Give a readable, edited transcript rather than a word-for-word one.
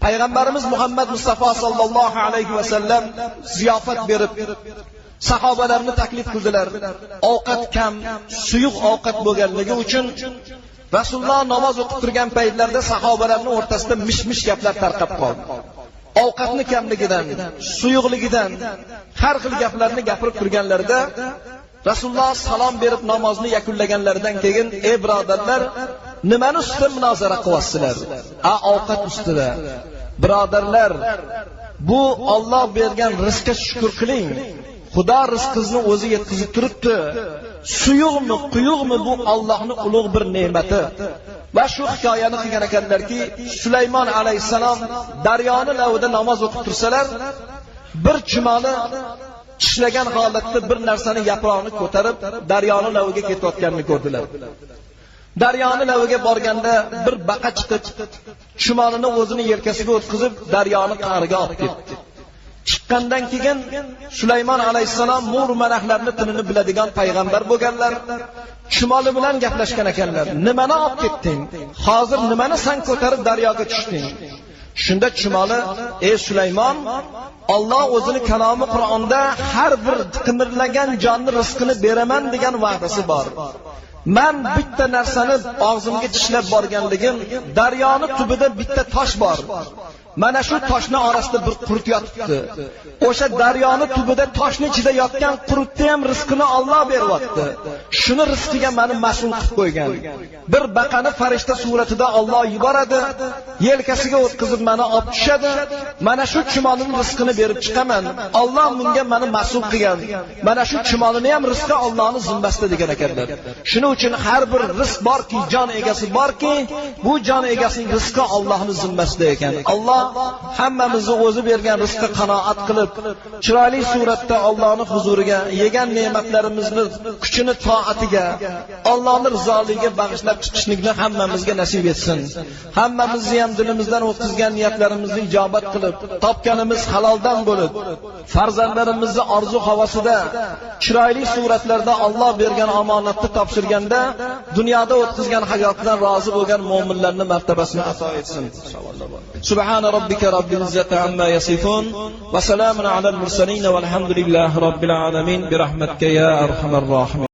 Payg'ambarimiz Muhammad Mustafa sallallohu alayhi va sallam ziyofat berib, sahobalarni taklif qildilar. Ovqat kam, suyuq ovqat bo'lganligi uchun Rasululloh namoz o'qib turgan paytlarda sahobalarning o'rtasida mish-mish gaplar tarqab qoldi. Ovqatni kamligidan, suyuqligidan har xil gaplarni gapirib turganlarida Rasululloh salom berib namozni yakunlaganlaridan keyin, "Ey birodarlar, nimani ustida munozara qilyapsizlar? Ovqat ustida. Birodarlar, bu Alloh bergan rizqqa shukr qiling. Xudo rizqingizni o'zi yetkazib turibdi. Suyuqmi, quyuqmi bu Allohning ulug' bir ne'mati." Va shu hikoyani qilgan ekanlarki, Sulaymon alayhisalom daryoni lavida namoz o'qib tursalar, bir chumoli tishlagan holatda bir narsani yaprog'ini ko'tarib daryoni laviga ketayotganini ko'rdilar. Daryoni laviga borganda bir baqa chiqib, chumolini o'zini yelkasiga o'tkazib daryoni qa'riga olib ketdi. Chiqqandan keyin Sulaymon alayhisalom mur malaklarni tilini biladigan payg'ambar bo'lganlar. Chumoli bilan gaplashgan ekanlar. "Nimani olib ketding? Hozir nimani sen ko'tarib daryoga tushding?" Shunda chumoli, "Ey Sulaymon, Alloh o'zini kalomi Qur'onda har bir qimirlagan jonning rizqini beraman degan va'dasi bor. Men bitta narsani og'zimga tishlab borganligim, daryoni tubida bitta tosh bor. Mana shu toshning orasida bir qurt yotibdi. O'sha daryoni tubida toshning ichida yotgan qurtni ham rizqini Alloh beryapti. Shuni rizqiga meni mas'ul qilib qo'ygan. Bir baqani farishta suratida Alloh yuboradi, yelkasiga o'tkazib meni olib tushadi. Mana shu chumolining rizqini berib chiqaman. Alloh bunga meni mas'ul qilgan. Mana shu chumolini ham rizqi Allohning zimmasida" degan ekanlar. Shuning uchun har bir rizq borki, jon egasi borki, bu jon egasining rizqi Allohning zimmasida ekan. Alloh hammamizni o'zi bergan rizqqa qanoat qilib, chiroyli suratda Allohning huzuriga yegan ne'matlarimizni kuchini toatiga, Allohning rizoligiga bag'ishlab chiqishlikni hammamizga nasib etsin. Hammamizni ham dilimizdan o'tkazgan niyatlarimizni ijobat qilib, topganimiz haloldan bo'lib, farzandlarimizni orzu havosida chiroyli suratlarda Alloh bergan omonatni topshirganda dunyoda o'tkazgan hayotdan rozi bo'lgan mu'minlarning martabasini ato etsin. Subhana robbika robbil izzati amma yasifun va salamun alal mursalin valhamdulillahi robbil alamin bi rahmatika ya arhamar rohimin.